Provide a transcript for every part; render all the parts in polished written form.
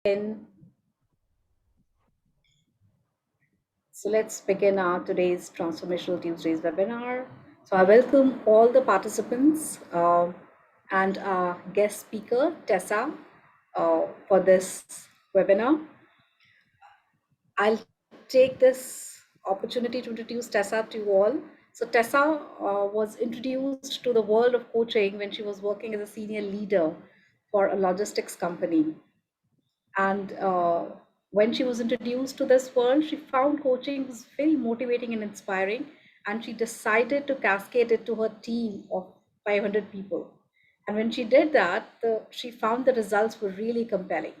So let's begin our today's Transformational Tuesdays webinar. So I welcome all the participants and our guest speaker, Tessa, for this webinar. I'll take this opportunity to introduce Tessa to you all. So Tessa was introduced to the world of coaching when she was working as a senior leader for a logistics company. And when she was introduced to this world, she found coaching was very motivating and inspiring. And she decided to cascade it to her team of 500 people. And when she did that, she found the results were really compelling.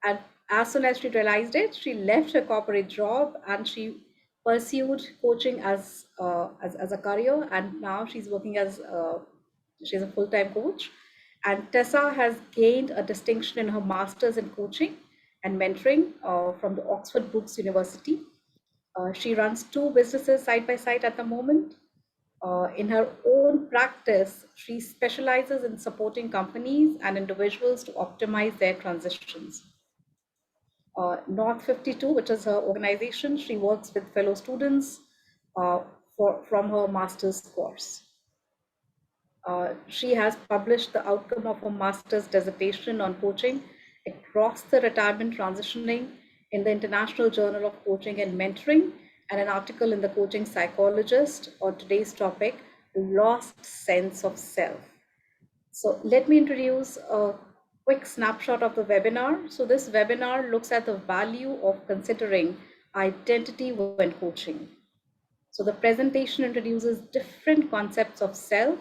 And as soon as she realized it, she left her corporate job and she pursued coaching as a career. And now she's working as she's a full-time coach. And Tessa has gained a distinction in her master's in coaching and mentoring from the Oxford Brookes University. She runs two businesses side by side at the moment. In her own practice, she specializes in supporting companies and individuals to optimize their transitions. North 52, which is her organization, she works with fellow students from her master's course. She has published the outcome of her master's dissertation on coaching across the retirement transitioning in the International Journal of Coaching and Mentoring, and an article in the Coaching Psychologist on today's topic, Lost Sense of Self. So let me introduce a quick snapshot of the webinar. So this webinar looks at the value of considering identity when coaching. So the presentation introduces different concepts of self.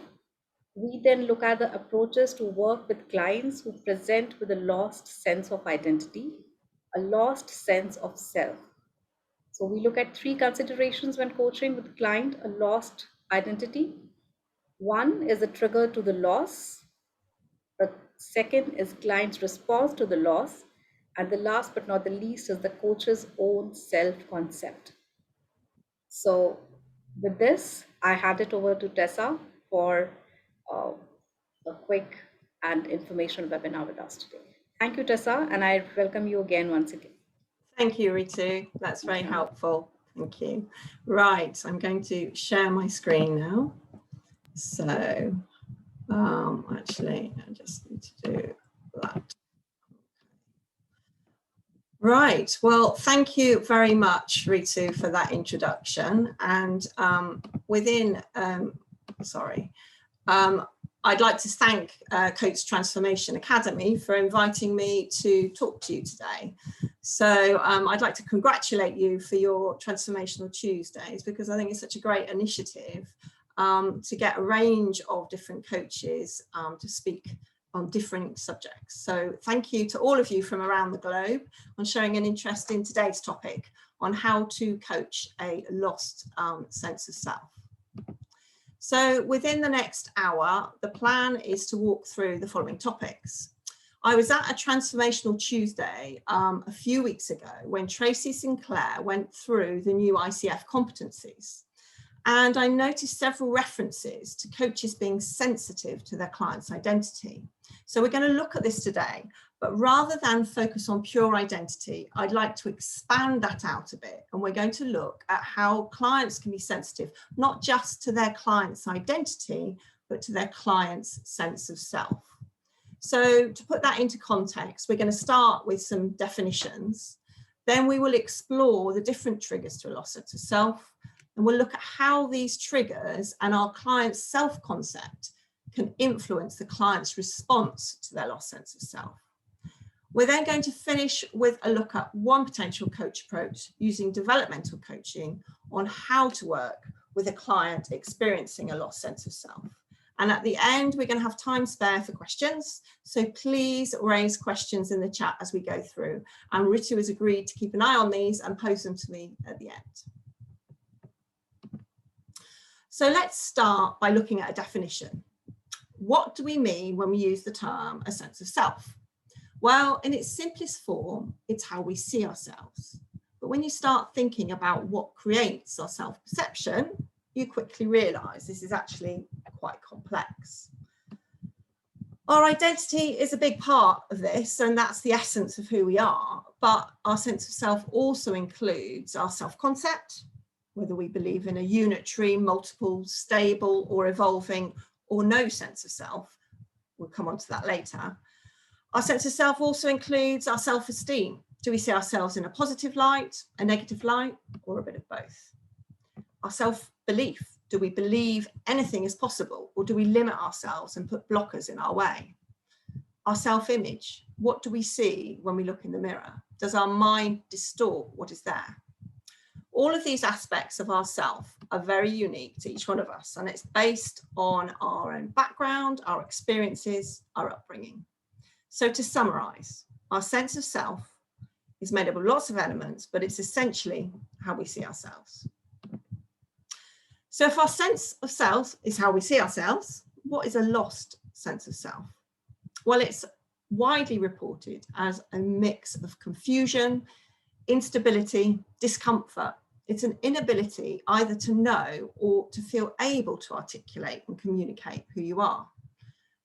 We then look at the approaches to work with clients who present with a lost sense of identity, a lost sense of self. So we look at three considerations when coaching with the client: a lost identity. One is a trigger to the loss. The second is client's response to the loss. And the last but not the least is the coach's own self-concept. So with this, I hand it over to Tessa for a quick and informational webinar with us today. Thank you, Tessa, and I welcome you again once again. Thank you, Ritu. That's very helpful. Thank you. Right, I'm going to share my screen now. So actually, I just need to do that. Right, well, thank you very much, Ritu, for that introduction. And I'd like to thank Coach Transformation Academy for inviting me to talk to you today. So I'd like to congratulate you for your Transformational Tuesdays, because I think it's such a great initiative to get a range of different coaches to speak on different subjects. So thank you to all of you from around the globe on showing an interest in today's topic on how to coach a lost sense of self. So within the next hour, the plan is to walk through the following topics. I was at a Transformational Tuesday a few weeks ago when Tracy Sinclair went through the new ICF competencies. And I noticed several references to coaches being sensitive to their client's identity. So we're going to look at this today, but rather than focus on pure identity, I'd like to expand that out a bit. And we're going to look at how clients can be sensitive, not just to their client's identity, but to their client's sense of self. So to put that into context, we're going to start with some definitions. Then we will explore the different triggers to a lost sense of self. And we'll look at how these triggers and our client's self-concept can influence the client's response to their lost sense of self. We're then going to finish with a look at one potential coach approach using developmental coaching on how to work with a client experiencing a lost sense of self. And at the end, we're going to have time spare for questions. So please raise questions in the chat as we go through. And Ritu has agreed to keep an eye on these and post them to me at the end. So let's start by looking at a definition. What do we mean when we use the term a sense of self? Well, in its simplest form, it's how we see ourselves. But when you start thinking about what creates our self-perception, you quickly realize this is actually quite complex. Our identity is a big part of this, and that's the essence of who we are. But our sense of self also includes our self-concept, whether we believe in a unitary, multiple, stable, or evolving, or no sense of self. We'll come on to that later. Our sense of self also includes our self-esteem. Do we see ourselves in a positive light, a negative light, or a bit of both? Our self-belief. Do we believe anything is possible, or do we limit ourselves and put blockers in our way? Our self-image. What do we see when we look in the mirror? Does our mind distort what is there? All of these aspects of ourself are very unique to each one of us, and it's based on our own background, our experiences, our upbringing. So to summarize, our sense of self is made up of lots of elements, but it's essentially how we see ourselves. So if our sense of self is how we see ourselves, what is a lost sense of self? Well, it's widely reported as a mix of confusion, instability, discomfort. It's an inability either to know or to feel able to articulate and communicate who you are.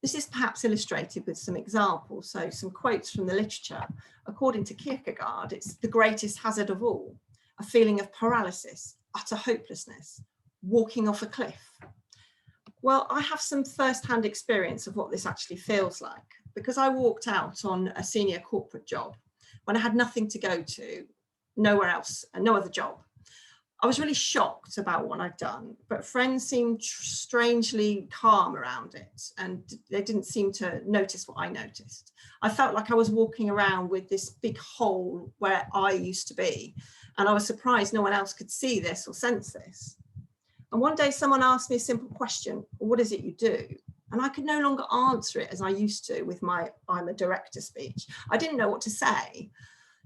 This is perhaps illustrated with some examples. So some quotes from the literature. According to Kierkegaard, it's the greatest hazard of all, a feeling of paralysis, utter hopelessness, walking off a cliff. Well, I have some first-hand experience of what this actually feels like, because I walked out on a senior corporate job when I had nothing to go to, nowhere else, and no other job. I was really shocked about what I'd done, but friends seemed strangely calm around it, and they didn't seem to notice what I noticed. I felt like I was walking around with this big hole where I used to be, and I was surprised no one else could see this or sense this. And one day someone asked me a simple question, what is it you do? And I could no longer answer it as I used to with my I'm a director speech. I didn't know what to say.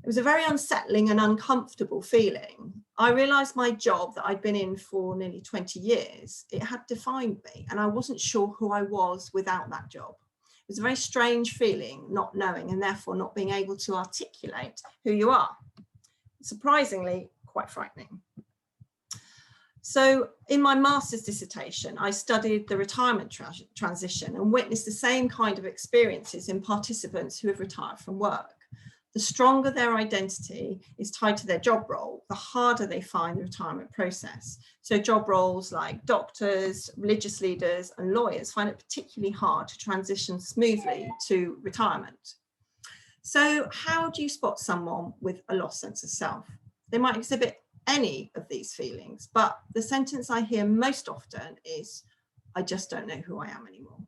It was a very unsettling and uncomfortable feeling. I realized my job that I'd been in for nearly 20 years, it had defined me, and I wasn't sure who I was without that job. It was a very strange feeling, not knowing and therefore not being able to articulate who you are. Surprisingly, quite frightening. So in my master's dissertation, I studied the retirement transition and witnessed the same kind of experiences in participants who have retired from work. The stronger their identity is tied to their job role, the harder they find the retirement process. So job roles like doctors, religious leaders, and lawyers find it particularly hard to transition smoothly to retirement. So how do you spot someone with a lost sense of self? They might exhibit any of these feelings, but the sentence I hear most often is, I just don't know who I am anymore.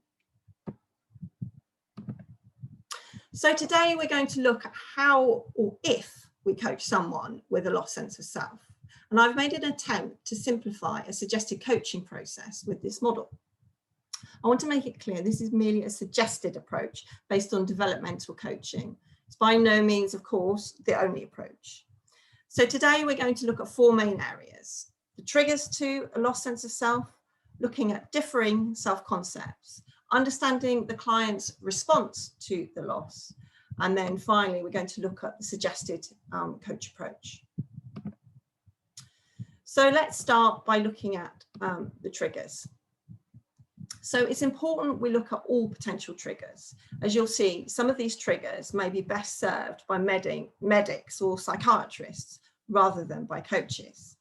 So today we're going to look at how or if we coach someone with a lost sense of self. And I've made an attempt to simplify a suggested coaching process with this model. I want to make it clear this is merely a suggested approach based on developmental coaching. It's by no means, of course, the only approach. So today we're going to look at four main areas: the triggers to a lost sense of self, looking at differing self-concepts, understanding the client's response to the loss, and then finally we're going to look at the suggested coach approach. So let's start by looking at the triggers. So it's important we look at all potential triggers. As you'll see, some of these triggers may be best served by medics or psychiatrists rather than by coaches.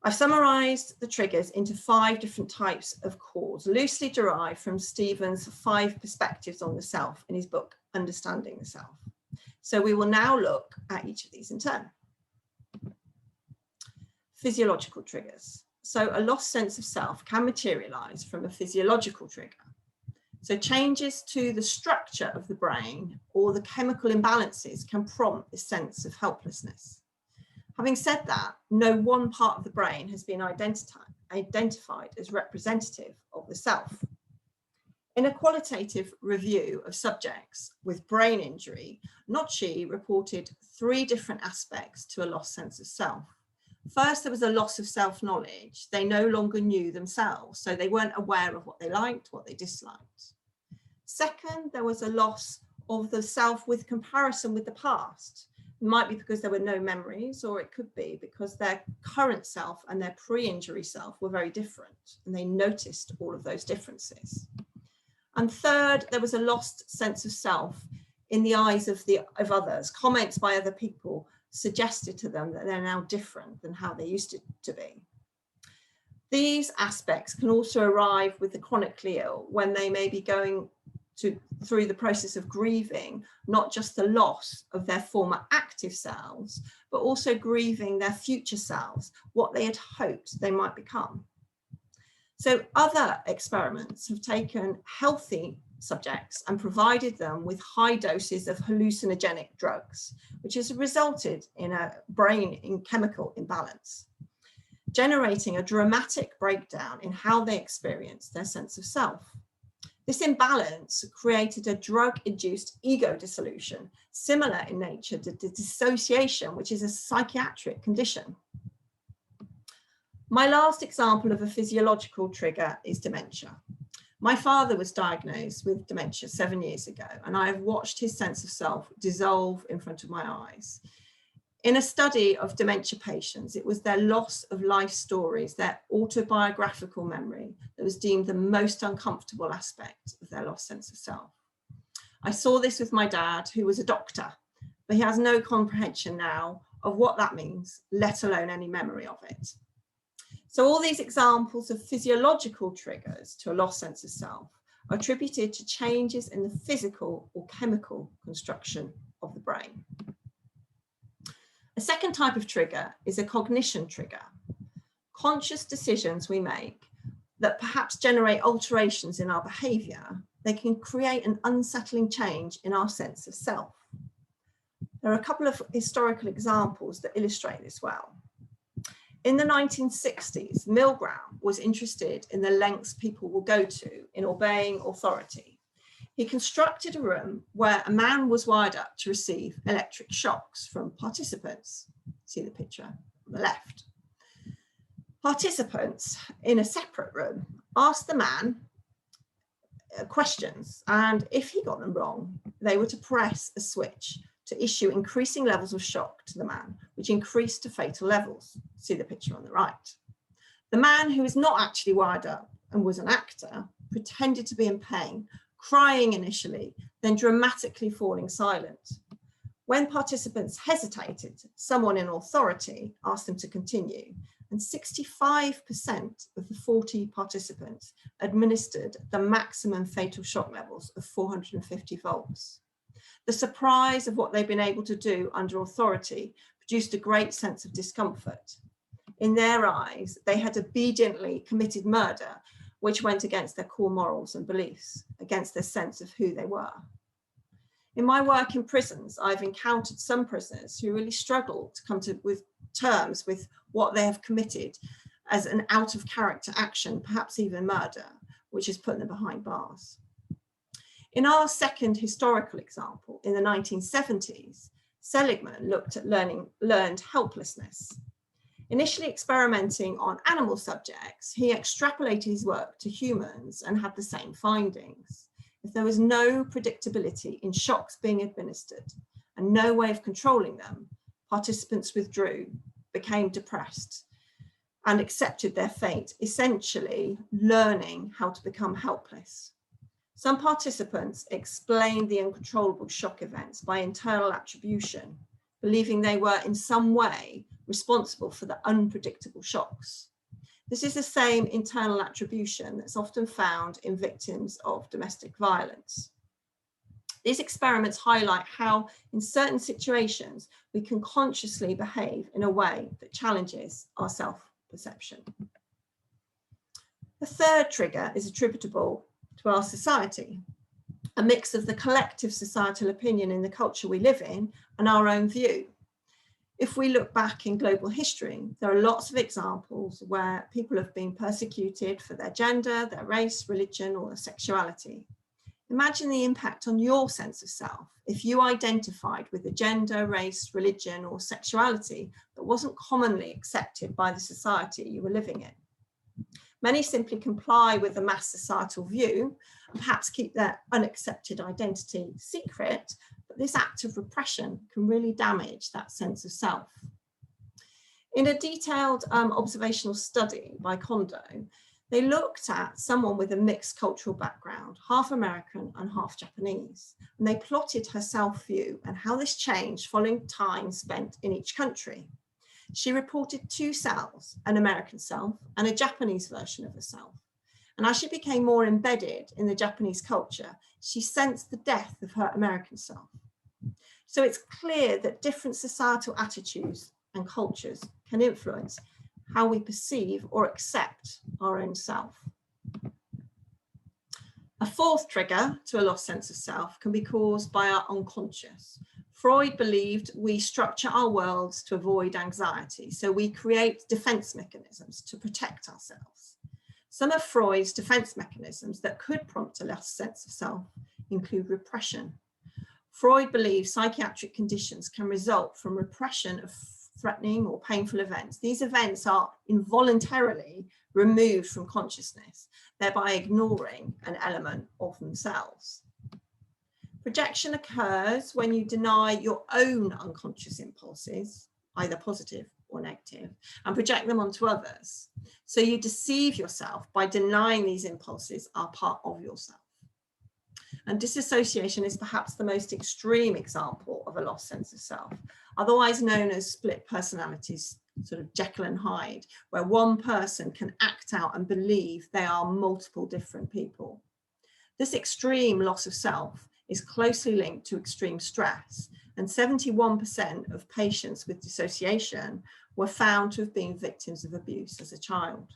I've summarized the triggers into 5 different types of cause, loosely derived from Stephen's 5 perspectives on the self in his book, Understanding the Self. So we will now look at each of these in turn. Physiological triggers. So a lost sense of self can materialize from a physiological trigger. So changes to the structure of the brain or the chemical imbalances can prompt this sense of helplessness. Having said that, no one part of the brain has been identified as representative of the self. In a qualitative review of subjects with brain injury, Notchi reported 3 different aspects to a lost sense of self. First, there was a loss of self-knowledge. They no longer knew themselves, so they weren't aware of what they liked, what they disliked. Second, there was a loss of the self with comparison with the past. It might be because there were no memories, or it could be because their current self and their pre-injury self were very different, and they noticed all of those differences. And third, there was a lost sense of self in the eyes of others. Comments by other people suggested to them that they're now different than how they used to be. These aspects can also arrive with the chronically ill when they may be going through the process of grieving, not just the loss of their former active selves, but also grieving their future selves, what they had hoped they might become. So other experiments have taken healthy subjects and provided them with high doses of hallucinogenic drugs, which has resulted in a brain chemical imbalance, generating a dramatic breakdown in how they experience their sense of self. This imbalance created a drug-induced ego dissolution, similar in nature to dissociation, which is a psychiatric condition. My last example of a physiological trigger is dementia. My father was diagnosed with dementia 7 years ago, and I have watched his sense of self dissolve in front of my eyes. In a study of dementia patients, it was their loss of life stories, their autobiographical memory, that was deemed the most uncomfortable aspect of their lost sense of self. I saw this with my dad, who was a doctor, but he has no comprehension now of what that means, let alone any memory of it. So all these examples of physiological triggers to a lost sense of self are attributed to changes in the physical or chemical construction of the brain. A second type of trigger is a cognition trigger. Conscious decisions we make that perhaps generate alterations in our behaviour, they can create an unsettling change in our sense of self. There are a couple of historical examples that illustrate this well. In the 1960s, Milgram was interested in the lengths people will go to in obeying authority. He constructed a room where a man was wired up to receive electric shocks from participants. See the picture on the left. Participants in a separate room asked the man questions, and if he got them wrong, they were to press a switch to issue increasing levels of shock to the man, which increased to fatal levels. See the picture on the right. The man, who is not actually wired up and was an actor, pretended to be in pain, crying initially, then dramatically falling silent. When participants hesitated, someone in authority asked them to continue, and 65% of the 40 participants administered the maximum fatal shock levels of 450 volts. The surprise of what they've been able to do under authority produced a great sense of discomfort. In their eyes, they had obediently committed murder, which went against their core morals and beliefs, against their sense of who they were. In my work in prisons, I've encountered some prisoners who really struggle to come to terms with what they have committed as an out of character action, perhaps even murder, which has put them behind bars. In our second historical example, in the 1970s, Seligman looked at learned helplessness. Initially experimenting on animal subjects, he extrapolated his work to humans and had the same findings. If there was no predictability in shocks being administered and no way of controlling them, participants withdrew, became depressed, and accepted their fate, essentially learning how to become helpless. Some participants explained the uncontrollable shock events by internal attribution, believing they were in some way responsible for the unpredictable shocks. This is the same internal attribution that's often found in victims of domestic violence. These experiments highlight how, in certain situations, we can consciously behave in a way that challenges our self-perception. The third trigger is attributable to our society, a mix of the collective societal opinion in the culture we live in and our own view. If we look back in global history, there are lots of examples where people have been persecuted for their gender, their race, religion, or their sexuality. Imagine the impact on your sense of self if you identified with a gender, race, religion, or sexuality that wasn't commonly accepted by the society you were living in. Many simply comply with the mass societal view and perhaps keep their unaccepted identity secret, but this act of repression can really damage that sense of self. In a detailed observational study by Kondo, They looked at someone with a mixed cultural background, half American and half Japanese, and they plotted her self-view and how this changed following time spent in each country. She reported two selves, an American self and a Japanese version of herself. And as she became more embedded in the Japanese culture, she sensed the death of her American self. So it's clear that different societal attitudes and cultures can influence how we perceive or accept our own self. A fourth trigger to a lost sense of self can be caused by our unconscious. Freud believed we structure our worlds to avoid anxiety, so we create defense mechanisms to protect ourselves. Some of Freud's defense mechanisms that could prompt a lost sense of self include repression. Freud believed psychiatric conditions can result from repression of threatening or painful events. These events are involuntarily removed from consciousness, thereby ignoring an element of themselves. Projection occurs when you deny your own unconscious impulses, either positive or negative, and project them onto others. So you deceive yourself by denying these impulses are part of yourself. And disassociation is perhaps the most extreme example of a lost sense of self, otherwise known as split personalities, sort of Jekyll and Hyde, where one person can act out and believe they are multiple different people. This extreme loss of self is closely linked to extreme stress, and 71% of patients with dissociation were found to have been victims of abuse as a child.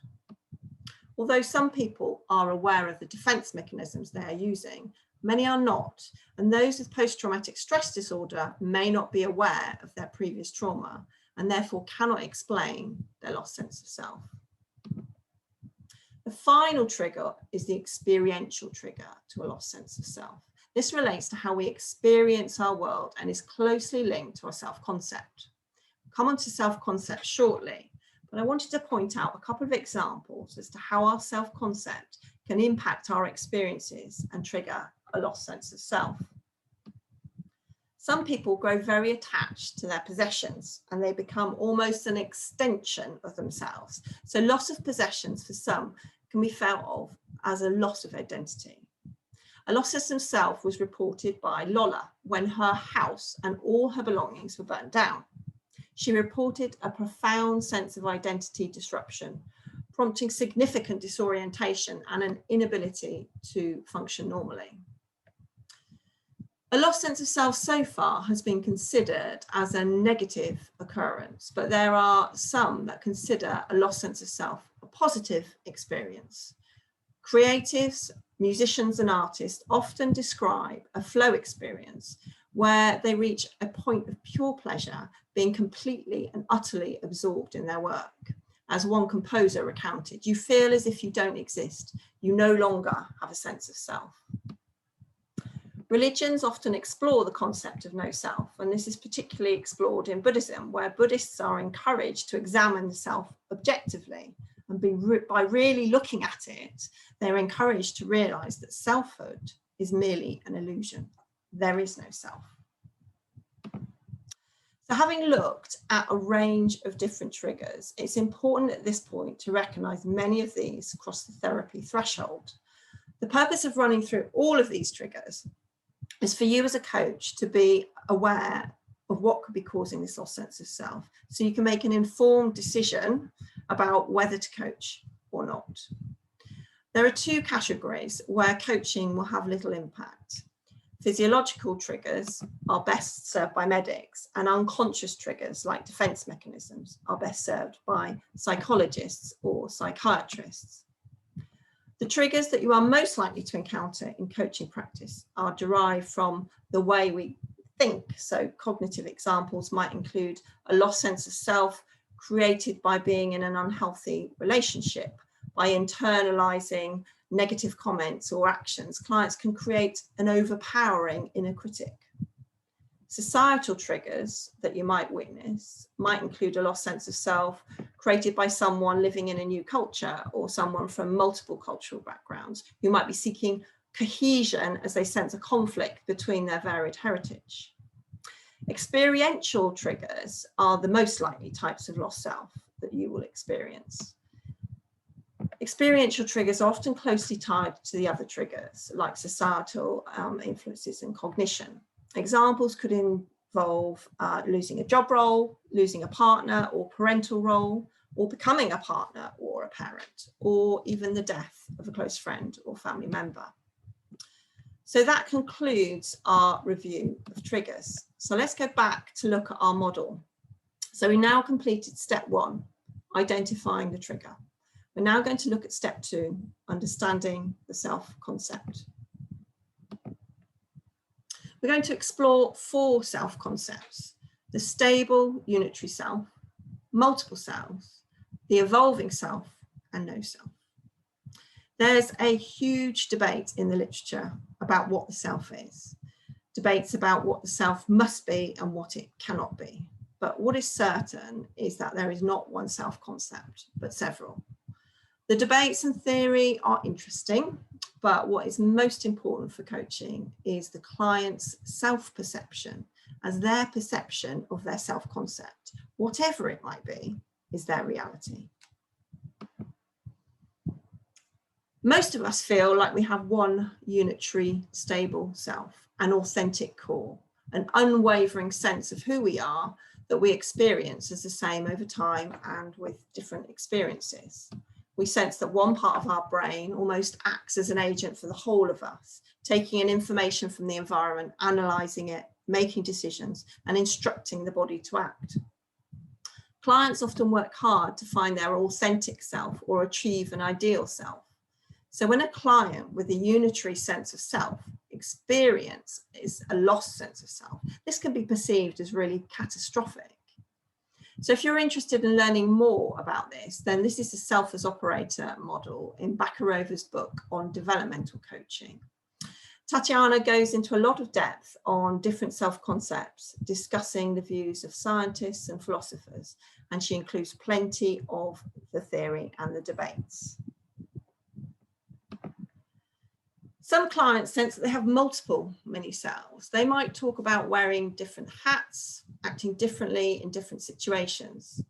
Although some people are aware of the defense mechanisms they are using, many are not, and those with post-traumatic stress disorder may not be aware of their previous trauma and therefore cannot explain their lost sense of self. The final trigger is the experiential trigger to a lost sense of self. This relates to how we experience our world and is closely linked to our self-concept. We'll come on to self-concept shortly, but I wanted to point out a couple of examples as to how our self-concept can impact our experiences and trigger a lost sense of self. Some people grow very attached to their possessions and they become almost an extension of themselves. So loss of possessions for some can be felt of as a loss of identity. A loss sense of self was reported by Lola when her house and all her belongings were burnt down. She reported a profound sense of identity disruption, prompting significant disorientation and an inability to function normally. A lost sense of self so far has been considered as a negative occurrence, but there are some that consider a lost sense of self a positive experience. Creatives, musicians and artists often describe a flow experience where they reach a point of pure pleasure, being completely and utterly absorbed in their work. As one composer recounted, you feel as if you don't exist. You no longer have a sense of self. Religions often explore the concept of no self, and this is particularly explored in Buddhism, where Buddhists are encouraged to examine the self objectively, and by really looking at it, they're encouraged to realize that selfhood is merely an illusion. There is no self. So having looked at a range of different triggers, it's important at this point to recognize many of these cross the therapy threshold. The purpose of running through all of these triggers is for you as a coach to be aware of what could be causing this lost sense of self, so you can make an informed decision about whether to coach or not. There are two categories where coaching will have little impact. Physiological triggers are best served by medics, and unconscious triggers like defense mechanisms are best served by psychologists or psychiatrists. The triggers that you are most likely to encounter in coaching practice are derived from the way we think. So cognitive examples might include a lost sense of self created by being in an unhealthy relationship, by internalizing negative comments or actions. Clients can create an overpowering inner critic. Societal triggers that you might witness might include a lost sense of self created by someone living in a new culture or someone from multiple cultural backgrounds who might be seeking cohesion as they sense a conflict between their varied heritage. Experiential triggers are the most likely types of lost self that you will experience. Experiential triggers are often closely tied to the other triggers, like societal influences and cognition. Examples could involve losing a job role, losing a partner or parental role, or becoming a partner or a parent, or even the death of a close friend or family member. So that concludes our review of triggers. So let's go back to look at our model. So we now completed step 1, identifying the trigger. We're now going to look at step 2, understanding the self-concept. We're going to explore 4 self-concepts: the stable unitary self, multiple selves, the evolving self, and no self. There's a huge debate in the literature about what the self is. Debates about what the self must be and what it cannot be. But what is certain is that there is not one self-concept, but several. The debates and theory are interesting, but what is most important for coaching is the client's self-perception, as their perception of their self-concept, whatever it might be, is their reality. Most of us feel like we have one unitary, stable self, an authentic core, an unwavering sense of who we are that we experience as the same over time and with different experiences. We sense that one part of our brain almost acts as an agent for the whole of us, taking in information from the environment, analysing it, making decisions, and instructing the body to act. Clients often work hard to find their authentic self or achieve an ideal self. So when a client with a unitary sense of self experiences a lost sense of self, this can be perceived as really catastrophic. So if you're interested in learning more about this, then this is the self as operator model in Bakarova's book on developmental coaching. Tatiana goes into a lot of depth on different self-concepts, discussing the views of scientists and philosophers, and she includes plenty of the theory and the debates. Some clients sense that they have multiple mini-selves. They might talk about wearing different hats, acting differently in different situations.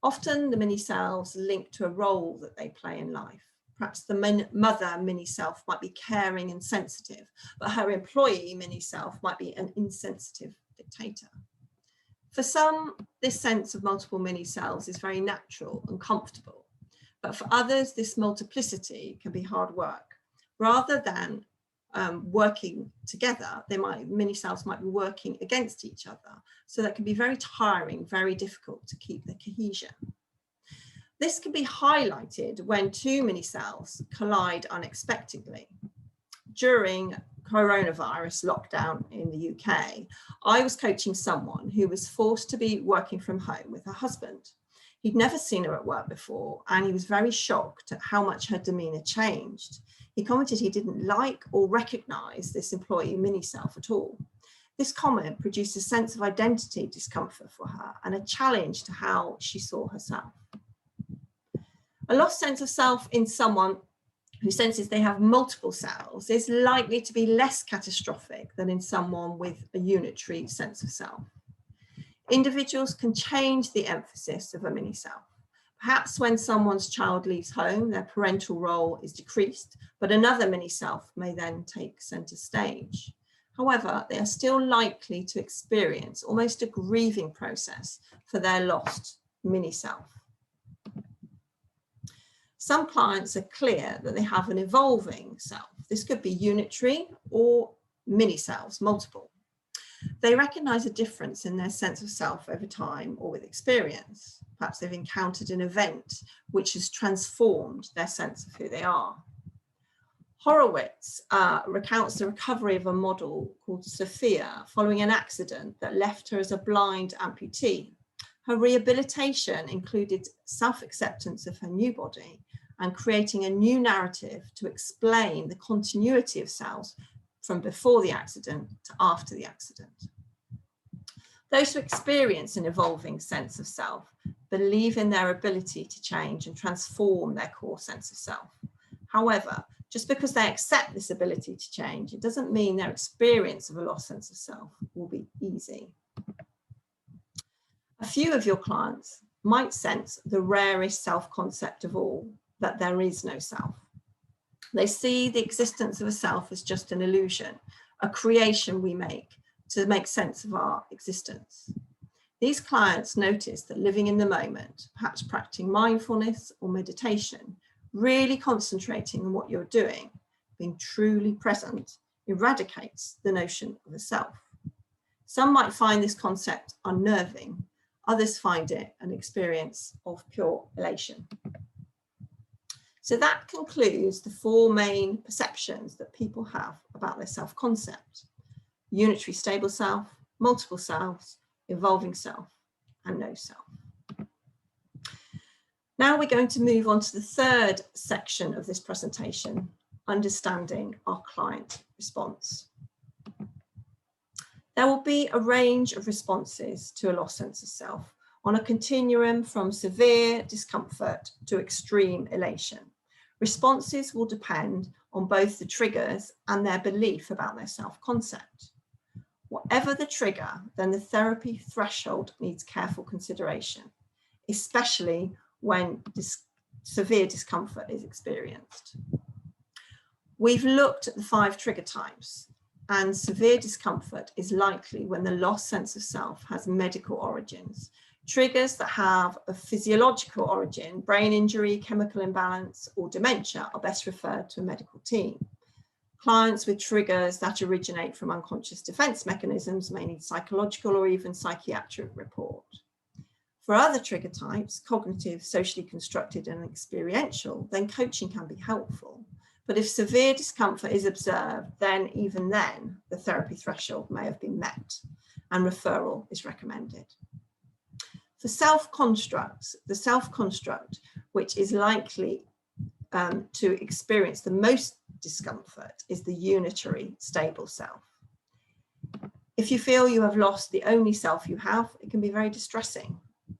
Often the mini-selves link to a role that they play in life. Perhaps the mother mini-self might be caring and sensitive, but her employee mini-self might be an insensitive dictator. For some, this sense of multiple mini-selves is very natural and comfortable, but for others, this multiplicity can be hard work. Rather than working together, mini-selves might be working against each other. So that can be very tiring, very difficult to keep the cohesion. This can be highlighted when 2 mini-selves collide unexpectedly. During coronavirus lockdown in the UK, I was coaching someone who was forced to be working from home with her husband. He'd never seen her at work before, and he was very shocked at how much her demeanour changed. He commented he didn't like or recognise this employee mini-self at all. This comment produced a sense of identity discomfort for her and a challenge to how she saw herself. A lost sense of self in someone who senses they have multiple selves is likely to be less catastrophic than in someone with a unitary sense of self. Individuals can change the emphasis of a mini-self. Perhaps when someone's child leaves home, their parental role is decreased, but another mini-self may then take centre stage. However, they are still likely to experience almost a grieving process for their lost mini-self. Some clients are clear that they have an evolving self. This could be unitary or mini-selves, multiple. They recognise a difference in their sense of self over time or with experience. Perhaps they've encountered an event which has transformed their sense of who they are. Horowitz recounts the recovery of a model called Sophia following an accident that left her as a blind amputee. Her rehabilitation included self-acceptance of her new body and creating a new narrative to explain the continuity of selves from before the accident to after the accident. Those who experience an evolving sense of self believe in their ability to change and transform their core sense of self. However, just because they accept this ability to change, it doesn't mean their experience of a lost sense of self will be easy. A few of your clients might sense the rarest self-concept of all, that there is no self. They see the existence of a self as just an illusion, a creation we make to make sense of our existence. These clients notice that living in the moment, perhaps practicing mindfulness or meditation, really concentrating on what you're doing, being truly present, eradicates the notion of a self. Some might find this concept unnerving, others find it an experience of pure elation. So that concludes the four main perceptions that people have about their self-concept: unitary stable self, multiple selves, evolving self, and no self. Now we're going to move on to the third section of this presentation, understanding our client response. There will be a range of responses to a lost sense of self on a continuum from severe discomfort to extreme elation. Responses will depend on both the triggers and their belief about their self-concept. Whatever the trigger, then the therapy threshold needs careful consideration, especially when severe discomfort is experienced. We've looked at the 5 trigger types, and severe discomfort is likely when the lost sense of self has medical origins. Triggers that have a physiological origin, brain injury, chemical imbalance, or dementia, are best referred to a medical team. Clients with triggers that originate from unconscious defense mechanisms may need psychological or even psychiatric report. For other trigger types, cognitive, socially constructed, and experiential, then coaching can be helpful. But if severe discomfort is observed, then even then, the therapy threshold may have been met and referral is recommended. For self-constructs, the self-construct, which is likely to experience the most discomfort, is the unitary stable self. If you feel you have lost the only self you have, it can be very distressing.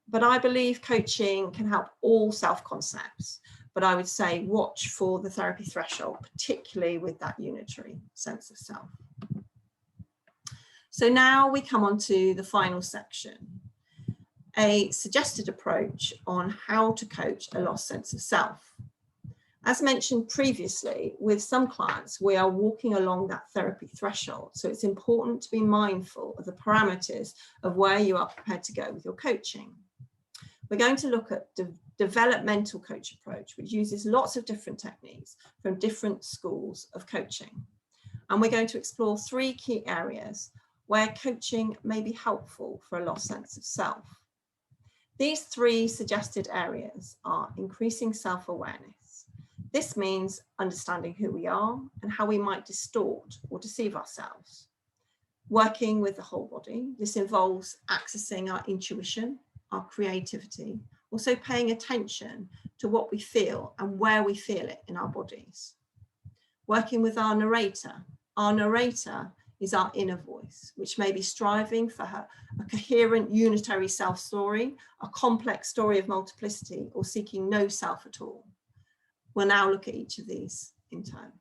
But I believe coaching can help all self-concepts. But I would say watch for the therapy threshold, particularly with that unitary sense of self. So now we come on to the final section, a suggested approach on how to coach a lost sense of self. As mentioned previously, with some clients, we are walking along that therapy threshold. So it's important to be mindful of the parameters of where you are prepared to go with your coaching. We're going to look at the developmental coach approach, which uses lots of different techniques from different schools of coaching. And we're going to explore 3 key areas where coaching may be helpful for a lost sense of self. These 3 suggested areas are increasing self-awareness. This means understanding who we are and how we might distort or deceive ourselves. Working with the whole body. This involves accessing our intuition, our creativity, also paying attention to what we feel and where we feel it in our bodies. Working with our narrator. Our narrator is our inner voice, which may be striving for a coherent unitary self-story, a complex story of multiplicity, or seeking no self at all. We'll now look at each of these in turn.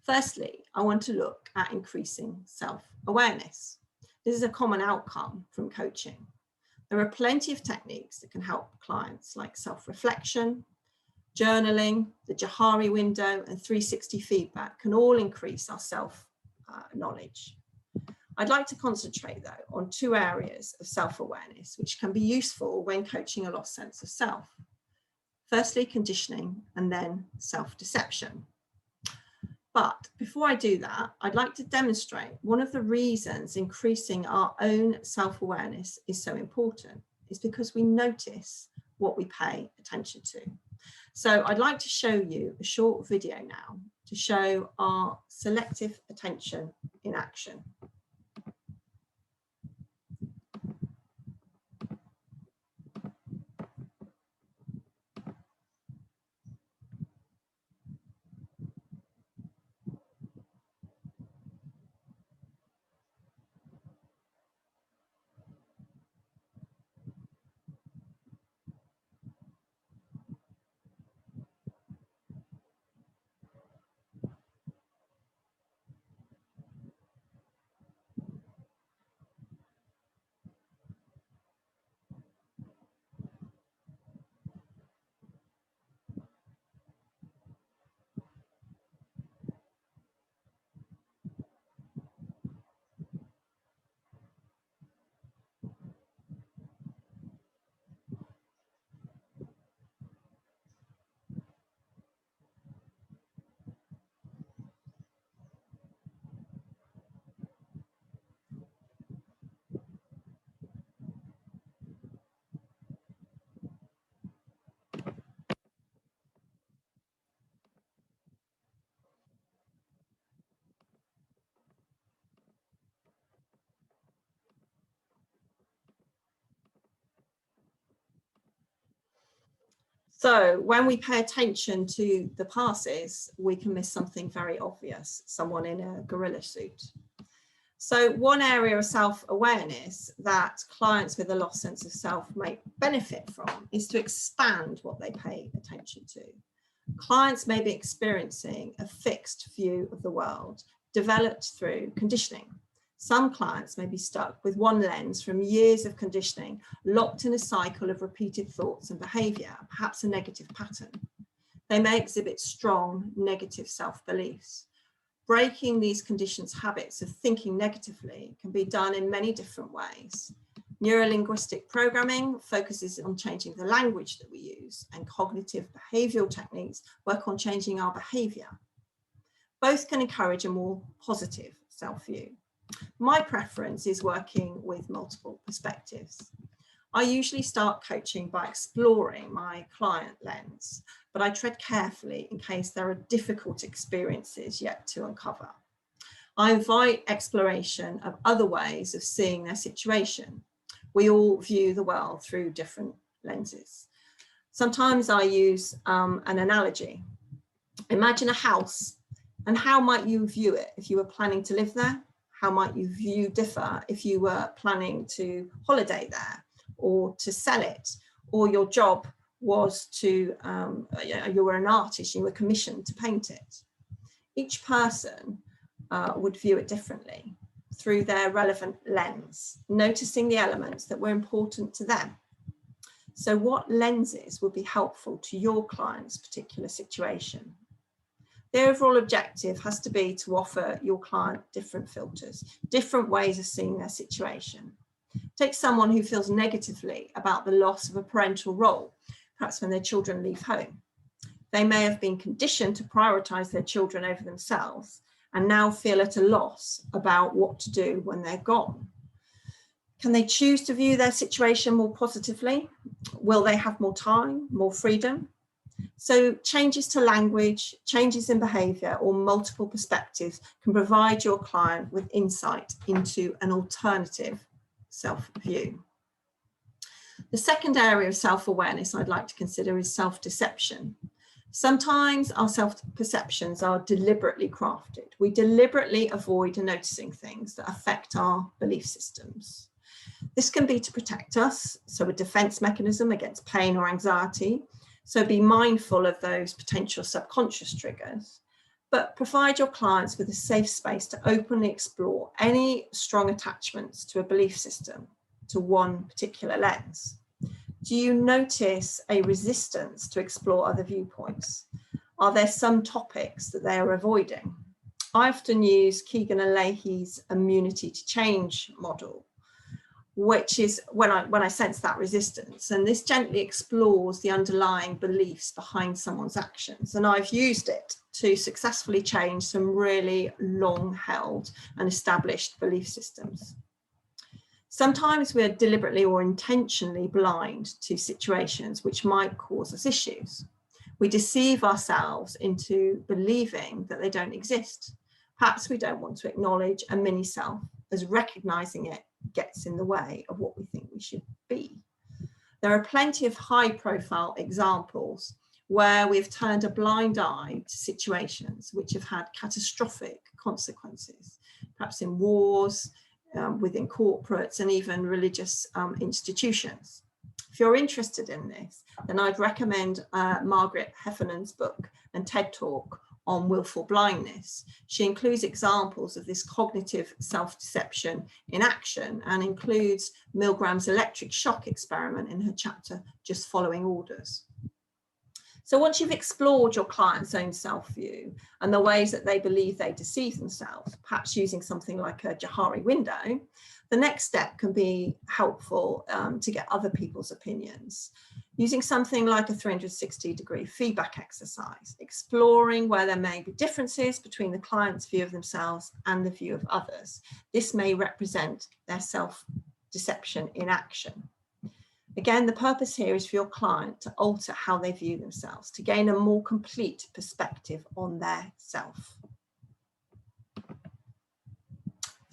Firstly, I want to look at increasing self-awareness. This is a common outcome from coaching. There are plenty of techniques that can help clients, like self-reflection, journaling, the Johari window, and 360 feedback can all increase our self-knowledge. I'd like to concentrate, though, on 2 areas of self-awareness, which can be useful when coaching a lost sense of self. Firstly, conditioning, and then self-deception. But before I do that, I'd like to demonstrate one of the reasons increasing our own self-awareness is so important is because we notice what we pay attention to. So I'd like to show you a short video now to show our selective attention in action. So when we pay attention to the passes, we can miss something very obvious, someone in a gorilla suit. So one area of self-awareness that clients with a lost sense of self may benefit from is to expand what they pay attention to. Clients may be experiencing a fixed view of the world developed through conditioning. Some clients may be stuck with one lens from years of conditioning, locked in a cycle of repeated thoughts and behavior, perhaps a negative pattern. They may exhibit strong negative self-beliefs. Breaking these conditioned habits of thinking negatively can be done in many different ways. Neurolinguistic programming focuses on changing the language that we use, and cognitive behavioral techniques work on changing our behavior. Both can encourage a more positive self-view. My preference is working with multiple perspectives. I usually start coaching by exploring my client lens, but I tread carefully in case there are difficult experiences yet to uncover. I invite exploration of other ways of seeing their situation. We all view the world through different lenses. Sometimes I use an analogy. Imagine a house, and how might you view it if you were planning to live there? How might you view differ if you were planning to holiday there or to sell it, or your job was to, you were an artist, you were commissioned to paint it? Each person would view it differently through their relevant lens, noticing the elements that were important to them. So what lenses would be helpful to your client's particular situation? The overall objective has to be to offer your client different filters, different ways of seeing their situation. Take someone who feels negatively about the loss of a parental role, perhaps when their children leave home. They may have been conditioned to prioritize their children over themselves and now feel at a loss about what to do when they're gone. Can they choose to view their situation more positively? Will they have more time, more freedom? So changes to language, changes in behavior, or multiple perspectives can provide your client with insight into an alternative self-view. The second area of self-awareness I'd like to consider is self-deception. Sometimes our self-perceptions are deliberately crafted. We deliberately avoid noticing things that affect our belief systems. This can be to protect us, so a defense mechanism against pain or anxiety. So be mindful of those potential subconscious triggers, but provide your clients with a safe space to openly explore any strong attachments to a belief system, to one particular lens. Do you notice a resistance to explore other viewpoints? Are there some topics that they are avoiding? I often use Keegan and Leahy's immunity to change model, which is when I sense that resistance, and this gently explores the underlying beliefs behind someone's actions. And I've used it to successfully change some really long held and established belief systems. Sometimes we're deliberately or intentionally blind to situations which might cause us issues. We deceive ourselves into believing that they don't exist. Perhaps we don't want to acknowledge a mini-self, as recognizing it gets in the way of what we think we should be. There are plenty of high-profile examples where we've turned a blind eye to situations which have had catastrophic consequences, perhaps in wars, within corporates, and even religious institutions. If you're interested in this, then I'd recommend Margaret Heffernan's book and TED Talk on willful blindness. She includes examples of this cognitive self-deception in action and includes Milgram's electric shock experiment in her chapter, Just Following Orders. So once you've explored your client's own self-view and the ways that they believe they deceive themselves, perhaps using something like a Johari window, the next step can be helpful to get other people's opinions, using something like a 360-degree feedback exercise, exploring where there may be differences between the client's view of themselves and the view of others. This may represent their self-deception in action. Again, the purpose here is for your client to alter how they view themselves, to gain a more complete perspective on their self.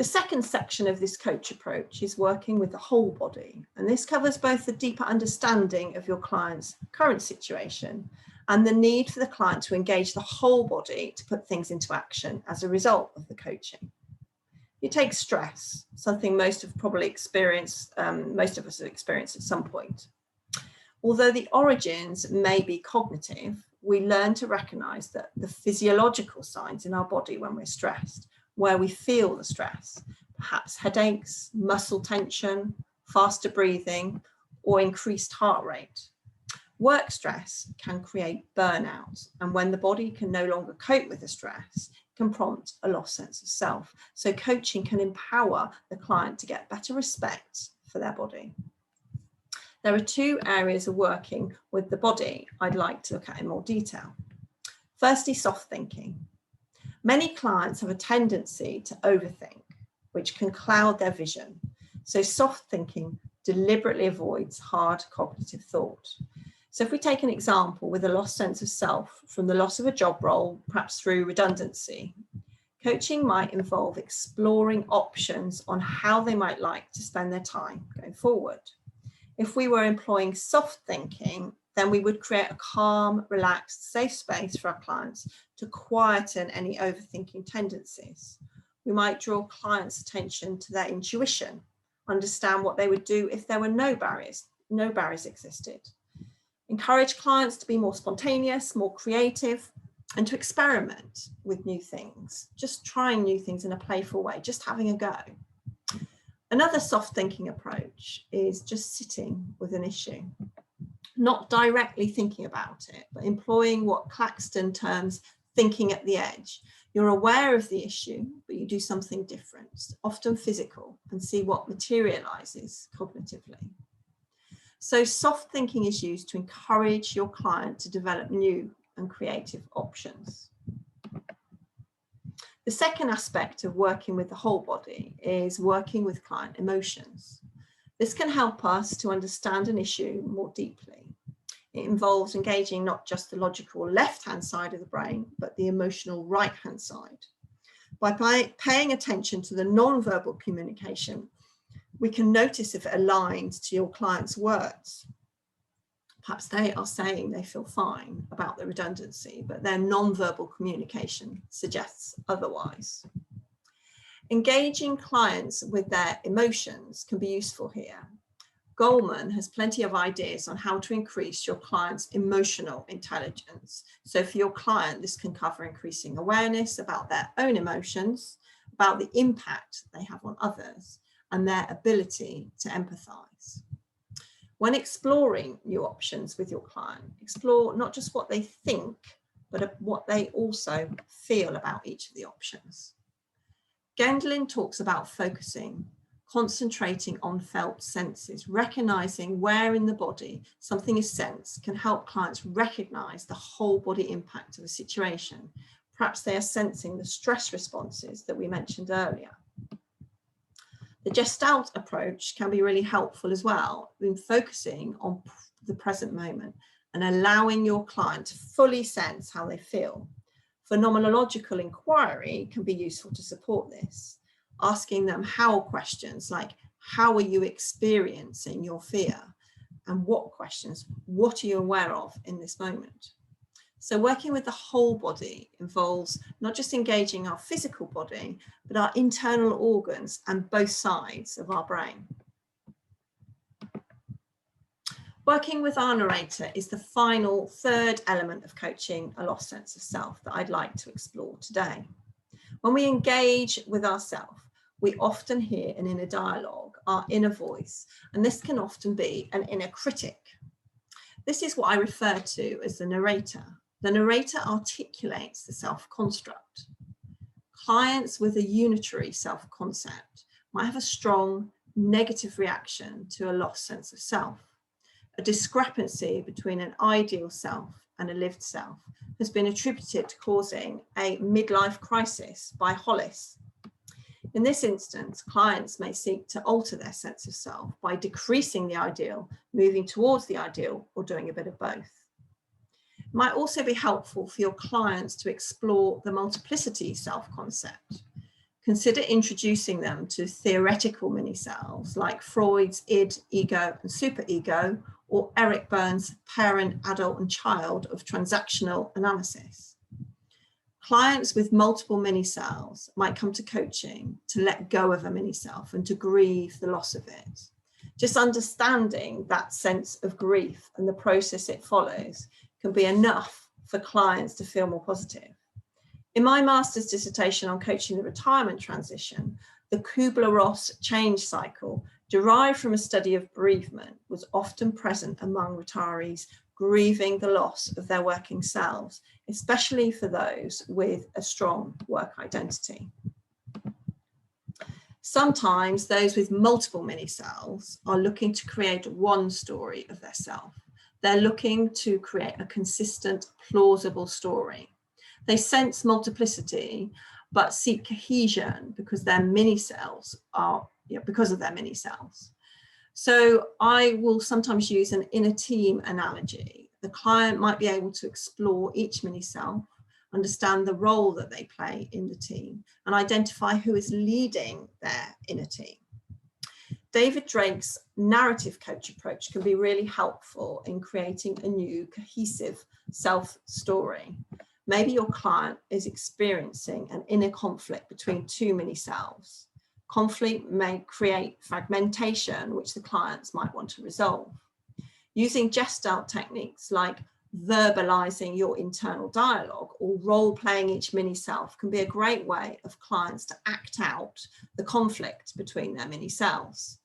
The second section of this coach approach is working with the whole body, and this covers both the deeper understanding of your client's current situation and the need for the client to engage the whole body to put things into action as a result of the coaching. You take stress, something most of us have experienced at some point. Although the origins may be cognitive, we learn to recognize that the physiological signs in our body when we're stressed, where we feel the stress, perhaps headaches, muscle tension, faster breathing, or increased heart rate. Work stress can create burnout, and when the body can no longer cope with the stress, it can prompt a lost sense of self. So coaching can empower the client to get better respect for their body. There are two areas of working with the body I'd like to look at in more detail. Firstly, soft thinking. Many clients have a tendency to overthink, which can cloud their vision. So soft thinking deliberately avoids hard cognitive thought. So if we take an example with a lost sense of self from the loss of a job role, perhaps through redundancy, coaching might involve exploring options on how they might like to spend their time going forward. If we were employing soft thinking, then we would create a calm, relaxed, safe space for our clients to quieten any overthinking tendencies. We might draw clients' attention to their intuition, understand what they would do if there were no barriers existed. Encourage clients to be more spontaneous, more creative, and to experiment with new things, just trying new things in a playful way, just having a go. Another soft thinking approach is just sitting with an issue, not directly thinking about it, but employing what Claxton terms thinking at the edge. You're aware of the issue, but you do something different, often physical, and see what materializes cognitively. So soft thinking is used to encourage your client to develop new and creative options. The second aspect of working with the whole body is working with client emotions. This can help us to understand an issue more deeply. It involves engaging not just the logical left-hand side of the brain, but the emotional right-hand side. By paying attention to the non-verbal communication, we can notice if it aligns to your client's words. Perhaps they are saying they feel fine about the redundancy, but their non-verbal communication suggests otherwise. Engaging clients with their emotions can be useful here. Goleman has plenty of ideas on how to increase your client's emotional intelligence. So for your client, this can cover increasing awareness about their own emotions, about the impact they have on others, and their ability to empathize. When exploring new options with your client, explore not just what they think, but what they also feel about each of the options. Gendlin talks about focusing, concentrating on felt senses, recognizing where in the body something is sensed can help clients recognize the whole body impact of a situation. Perhaps they are sensing the stress responses that we mentioned earlier. The Gestalt approach can be really helpful as well in focusing on the present moment and allowing your client to fully sense how they feel. Phenomenological inquiry can be useful to support this, asking them how questions like, how are you experiencing your fear? And what questions, what are you aware of in this moment? So working with the whole body involves not just engaging our physical body, but our internal organs and both sides of our brain. Working with our narrator is the final third element of coaching a lost sense of self that I'd like to explore today. When we engage with ourself, we often hear an inner dialogue, our inner voice, and this can often be an inner critic. This is what I refer to as the narrator. The narrator articulates the self-construct. Clients with a unitary self-concept might have a strong negative reaction to a lost sense of self. A discrepancy between an ideal self and a lived self has been attributed to causing a midlife crisis by Hollis. In this instance, clients may seek to alter their sense of self by decreasing the ideal, moving towards the ideal, or doing a bit of both. It might also be helpful for your clients to explore the multiplicity self-concept. Consider introducing them to theoretical mini-selves like Freud's id, ego, and superego, or Eric Berne's parent, adult, and child of transactional analysis. Clients with multiple mini-selves might come to coaching to let go of a mini-self and to grieve the loss of it. Just understanding that sense of grief and the process it follows can be enough for clients to feel more positive. In my master's dissertation on coaching the retirement transition, the Kubler-Ross change cycle, derived from a study of bereavement, was often present among retirees grieving the loss of their working selves, especially for those with a strong work identity. Sometimes those with multiple mini-selves are looking to create one story of their self. They're looking to create a consistent, plausible story. They sense multiplicity, but seek cohesion because their mini-selves are, because of their mini-selves. So I will sometimes use an inner team analogy. The client might be able to explore each mini-self, understand the role that they play in the team, and identify who is leading their inner team. David Drake's narrative coach approach can be really helpful in creating a new cohesive self-story. Maybe your client is experiencing an inner conflict between two mini-selves. Conflict may create fragmentation, which the clients might want to resolve. Using Gestalt techniques like verbalizing your internal dialogue or role-playing each mini-self can be a great way of clients to act out the conflict between their mini-selves.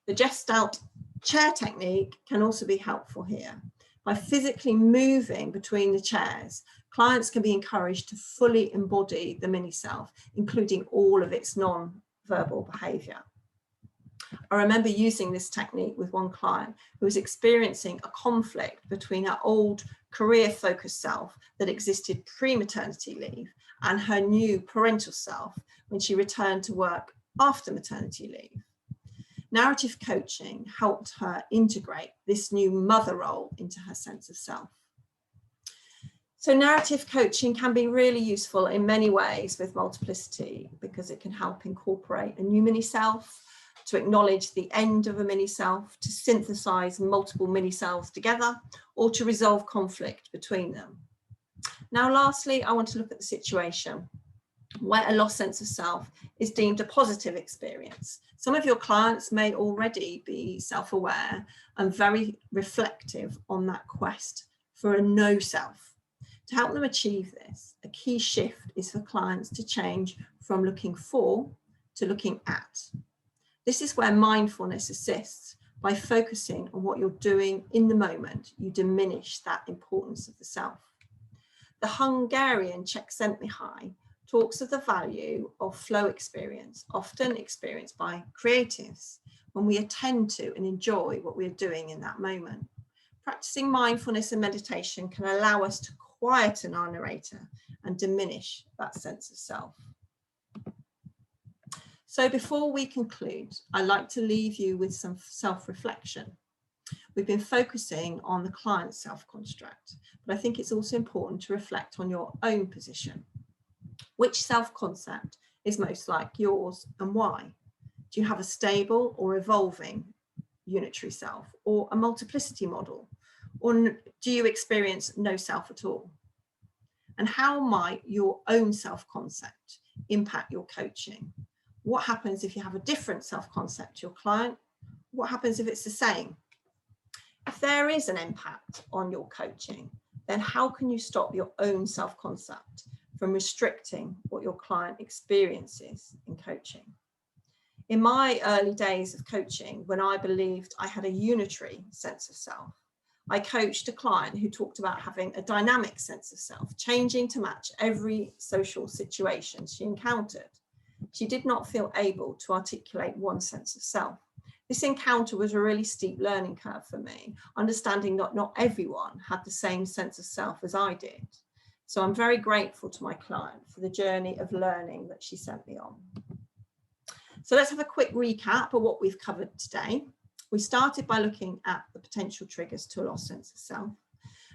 The Gestalt chair technique can also be helpful here. By physically moving between the chairs, clients can be encouraged to fully embody the mini-self, including all of its non-verbal behavior. I remember using this technique with one client who was experiencing a conflict between her old career-focused self that existed pre-maternity leave and her new parental self when she returned to work after maternity leave. Narrative coaching helped her integrate this new mother role into her sense of self. So narrative coaching can be really useful in many ways with multiplicity because it can help incorporate a new mini-self, to acknowledge the end of a mini-self, to synthesize multiple mini-selves together, or to resolve conflict between them. Now, lastly, I want to look at the situation where a lost sense of self is deemed a positive experience. Some of your clients may already be self-aware and very reflective on that quest for a no self. To help them achieve this, a key shift is for clients to change from looking for to looking at. This is where mindfulness assists. By focusing on what you're doing in the moment, you diminish that importance of the self. The Hungarian Csikszentmihalyi talks of the value of flow experience, often experienced by creatives, when we attend to and enjoy what we're doing in that moment. Practicing mindfulness and meditation can allow us to quieten our narrator and diminish that sense of self. So before we conclude, I'd like to leave you with some self-reflection. We've been focusing on the client's self-construct, but I think it's also important to reflect on your own position. Which self-concept is most like yours and why? Do you have a stable or evolving unitary self or a multiplicity model? Or do you experience no self at all? And how might your own self-concept impact your coaching? What happens if you have a different self-concept to your client? What happens if it's the same? If there is an impact on your coaching, then how can you stop your own self-concept from restricting what your client experiences in coaching? In my early days of coaching, when I believed I had a unitary sense of self, I coached a client who talked about having a dynamic sense of self, changing to match every social situation she encountered. She did not feel able to articulate one sense of self. This encounter was a really steep learning curve for me, understanding that not everyone had the same sense of self as I did. So I'm very grateful to my client for the journey of learning that she sent me on. So let's have a quick recap of what we've covered today. We started by looking at the potential triggers to a lost sense of self.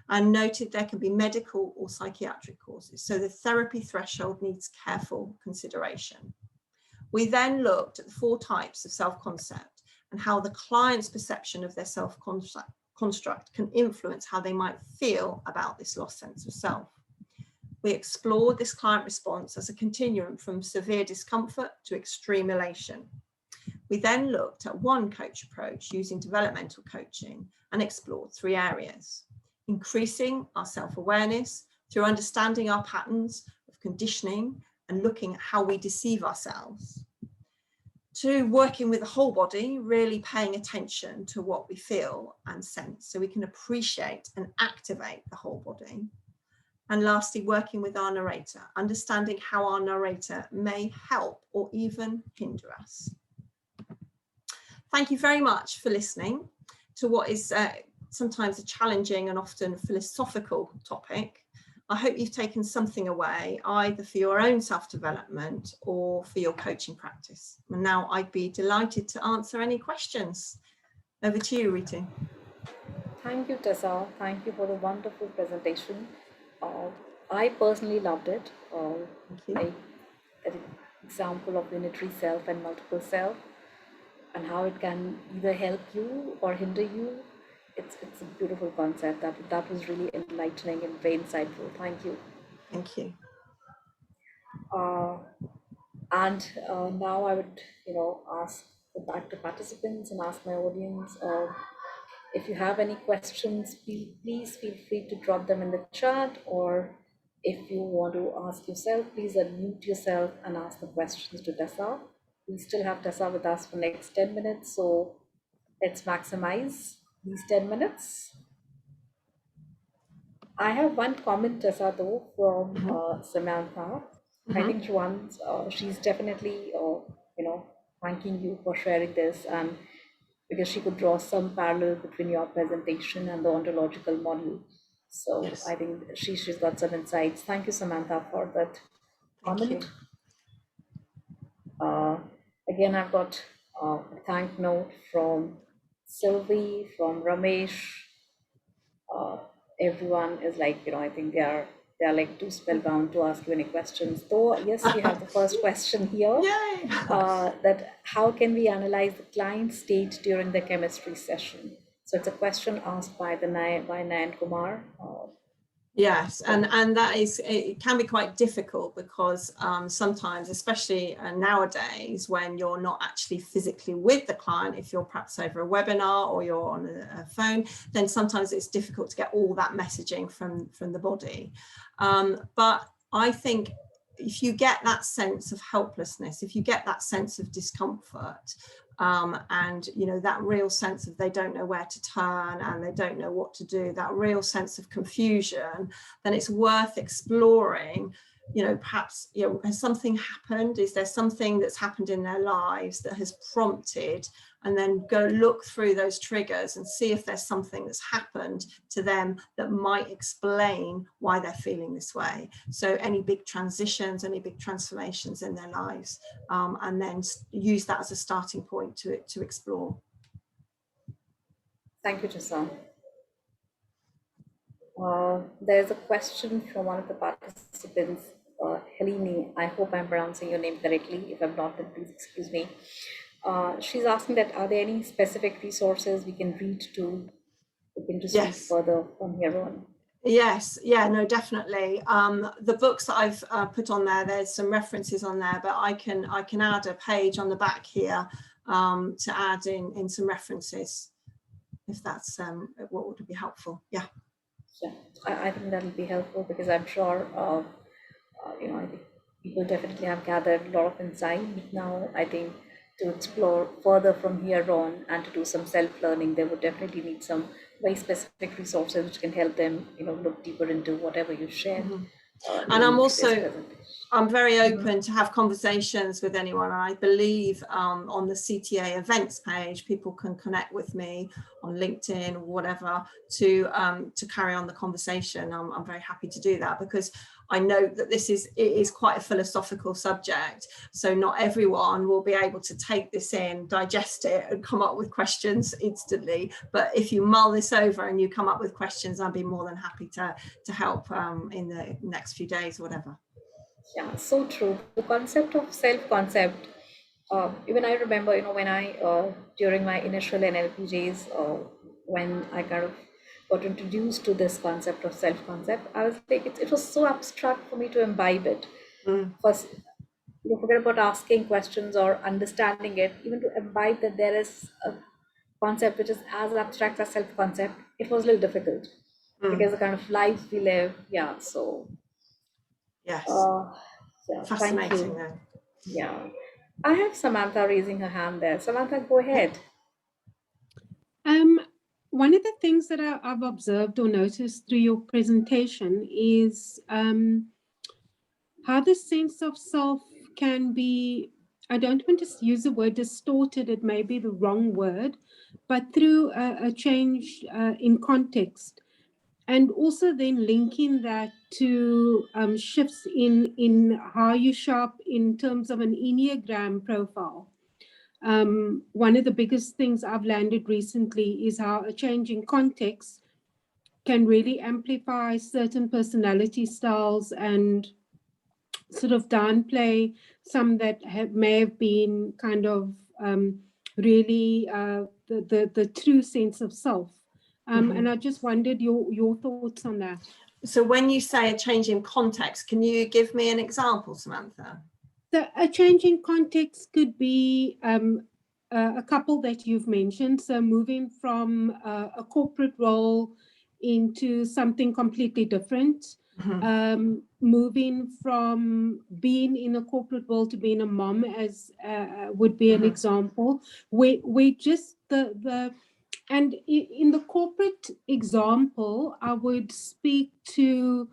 and noted there can be medical or psychiatric causes. So the therapy threshold needs careful consideration. We then looked at the 4 types of self-concept and how the client's perception of their self-construct can influence how they might feel about this lost sense of self. We explored this client response as a continuum from severe discomfort to extreme elation. We then looked at one coach approach using developmental coaching and explored 3 areas: increasing our self-awareness through understanding our patterns of conditioning and looking at how we deceive ourselves, to working with the whole body, really paying attention to what we feel and sense so we can appreciate and activate the whole body. And lastly, working with our narrator, understanding how our narrator may help or even hinder us. Thank you very much for listening to what is sometimes a challenging and often philosophical topic. I hope you've taken something away, either for your own self-development or for your coaching practice. And now I'd be delighted to answer any questions. Over to you, Ritu. Thank you, Tessa. Thank you for the wonderful presentation. I personally loved it. Thank you. That example of unitary self and multiple self, and how it can either help you or hinder you. It's a beautiful concept. That was really enlightening and very insightful. Thank you. Thank you. And now I would, ask back to participants and ask my audience, if you have any questions, please feel free to drop them in the chat, or if you want to ask yourself, please unmute yourself and ask the questions to Tessa. We still have Tessa with us for next 10 minutes, so let's maximize these 10 minutes. I have one comment, Tessa, though, from Samantha. I think she's definitely, thanking you for sharing this, and because she could draw some parallel between your presentation and the ontological model. So yes. I think she's got some insights. Thank you, Samantha, for that comment. Again, I've got a thank note from Sylvie, from Ramesh. Everyone is like, I think they're like too spellbound to ask you any questions. Though, yes, we have the first question here. Yay! That how can we analyze the client state during the chemistry session? So it's a question asked by Nayan Kumar. Yes, and that is, it can be quite difficult because sometimes, especially nowadays, when you're not actually physically with the client, if you're perhaps over a webinar or you're on a phone, then sometimes it's difficult to get all that messaging from the body. But I think if you get that sense of helplessness, if you get that sense of discomfort, and that real sense of they don't know where to turn and they don't know what to do, that real sense of confusion, then it's worth exploring, perhaps, has something happened? Is there something that's happened in their lives that has prompted? And then go look through those triggers and see if there's something that's happened to them that might explain why they're feeling this way. So any big transitions, any big transformations in their lives, and then use that as a starting point to explore. Thank you, Tessa. There's a question from one of the participants, Helene. I hope I'm pronouncing your name correctly. If I'm not, then please excuse me. She's asking that, are there any specific resources we can read to speak further from here on? Yes, yeah, no, definitely. The books that I've put on there, there's some references on there, but I can add a page on the back here to add in some references, if that's what would be helpful. Yeah. Yeah, I think that'll be helpful, because I'm sure I think people definitely have gathered a lot of insight. Now, I think to explore further from here on and to do some self-learning, they would definitely need some very specific resources which can help them, look deeper into whatever you shared. And I'm also I'm very open to have conversations with anyone. And I believe on the CTA events page, people can connect with me on LinkedIn or whatever to carry on the conversation. I'm very happy to do that, because I know that it is quite a philosophical subject. So not everyone will be able to take this in, digest it, and come up with questions instantly. But if you mull this over and you come up with questions, I'd be more than happy to help in the next few days or whatever. Yeah, so true. The concept of self-concept, even I remember, when I, during my initial NLP days, when I kind of got introduced to this concept of self-concept, I was like, it was so abstract for me to imbibe it. First, forget about asking questions or understanding it, even to imbibe that there is a concept which is as abstract as self-concept, it was a little difficult because the kind of lives we live. Yeah, so Yes. yeah, thank Fascinating you. though. Yeah, I have Samantha raising her hand there. Samantha, go ahead. One of the things that I've observed or noticed through your presentation is how the sense of self can be, I don't want to use the word distorted, it may be the wrong word, but through a change in context. And also then linking that to shifts in how you show up in terms of an Enneagram profile. One of the biggest things I've landed recently is how a change in context can really amplify certain personality styles and sort of downplay some that may have been kind of really the true sense of self. And I just wondered your thoughts on that. So when you say a change in context, can you give me an example, Samantha? So a change in context could be a couple that you've mentioned. So moving from a corporate role into something completely different. Moving from being in a corporate role to being a mom, as would be an example. We just and in the corporate example, I would speak to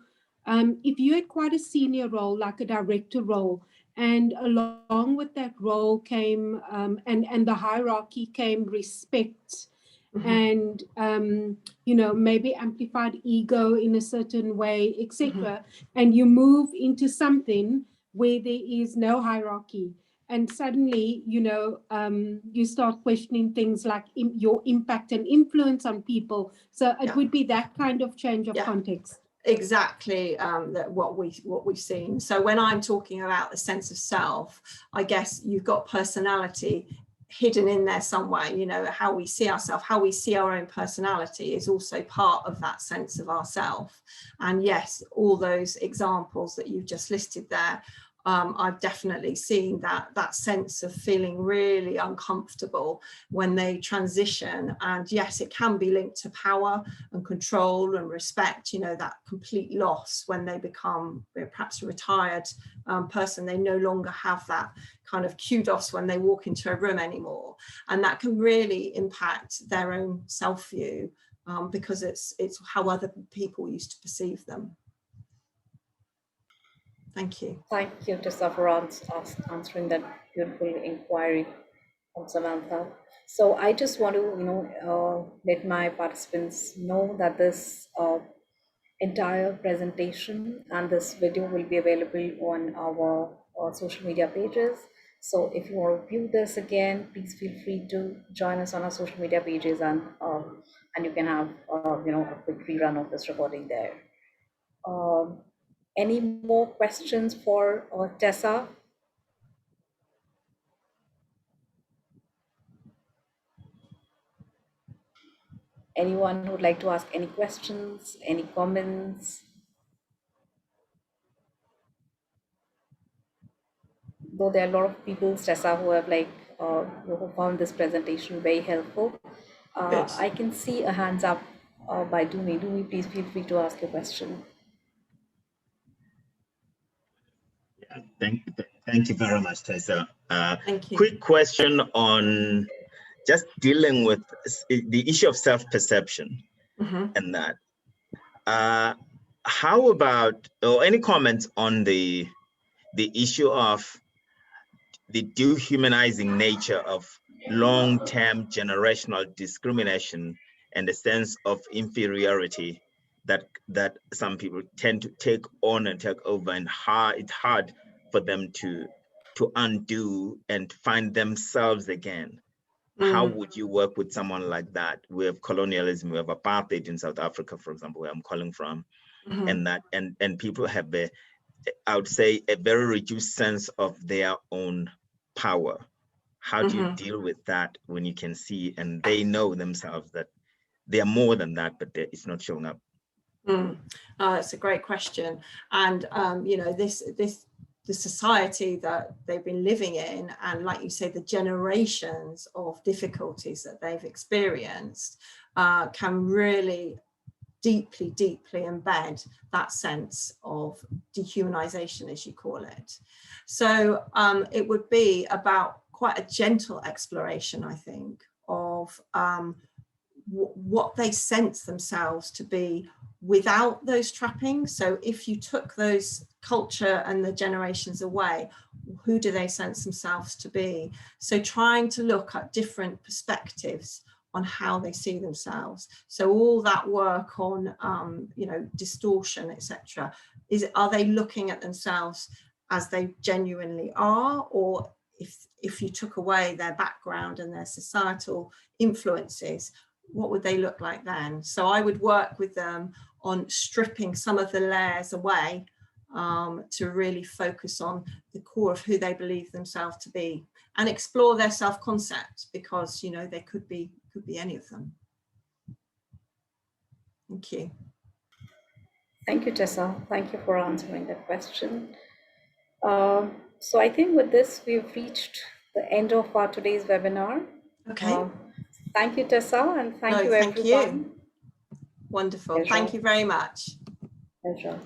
if you had quite a senior role, like a director role, and along with that role came and the hierarchy came respect and maybe amplified ego in a certain way, etc. And you move into something where there is no hierarchy, and suddenly you start questioning things like your impact and influence on people. So it would be that kind of change of context. Exactly, that what we've seen. So when I'm talking about the sense of self, I guess you've got personality hidden in there somewhere. How we see ourselves, how we see our own personality is also part of that sense of ourself. And yes, all those examples that you've just listed there, I've definitely seen that sense of feeling really uncomfortable when they transition. And yes, it can be linked to power and control and respect, that complete loss when they become perhaps a retired person. They no longer have that kind of kudos when they walk into a room anymore. And that can really impact their own self-view because it's how other people used to perceive them. Thank you. Thank you, Tessa, for answering that beautiful inquiry from Samantha. So I just want to, let my participants know that this entire presentation and this video will be available on our social media pages. So if you want to view this again, please feel free to join us on our social media pages, and you can have a quick rerun of this recording there. Any more questions for Tessa? Anyone who would like to ask any questions, any comments? Though there are a lot of people, Tessa, who have who found this presentation very helpful. I can see a hands up by Dumi. Dumi, please feel free to ask your question. Thank you very much, Tessa. Thank you. Quick question on just dealing with the issue of self-perception and that. How about, or any comments on the the issue of the dehumanizing nature of long-term generational discrimination and the sense of inferiority that some people tend to take on and take over, and it's hard for them to undo and find themselves again. How would you work with someone like that? We have colonialism, we have apartheid in South Africa, for example, where I'm calling from, and people have I would say a very reduced sense of their own power. How do you deal with that when you can see and they know themselves that they are more than that, but it's not showing up? That's a great question. And you know, the society that they've been living in, and like you say, the generations of difficulties that they've experienced can really deeply embed that sense of dehumanization, as you call it. So it would be about quite a gentle exploration, I think, of what they sense themselves to be without those trappings. So if you took those culture and the generations away, who do they sense themselves to be? So trying to look at different perspectives on how they see themselves. So all that work on, you know, distortion, etc. Are they looking at themselves as they genuinely are, or if you took away their background and their societal influences, what would they look like then? So I would work with them on stripping some of the layers away to really focus on the core of who they believe themselves to be, and explore their self-concept, because, you know, they could be any of them. Thank you. Thank you, Tessa. Thank you for answering that question. So I think with this, we've reached the end of our today's webinar. Okay. Thank you, Tessa, and thank you, everyone. You. Wonderful. Pleasure. Thank you very much. Pleasure.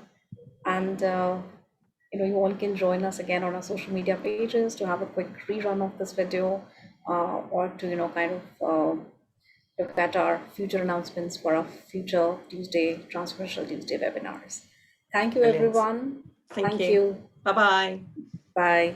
And you know, you all can join us again on our social media pages to have a quick rerun of this video, or to, you know, kind of look at our future announcements for our future Transformational Tuesday webinars. Thank you, Brilliant. everyone. Thank you. Bye-bye. Bye.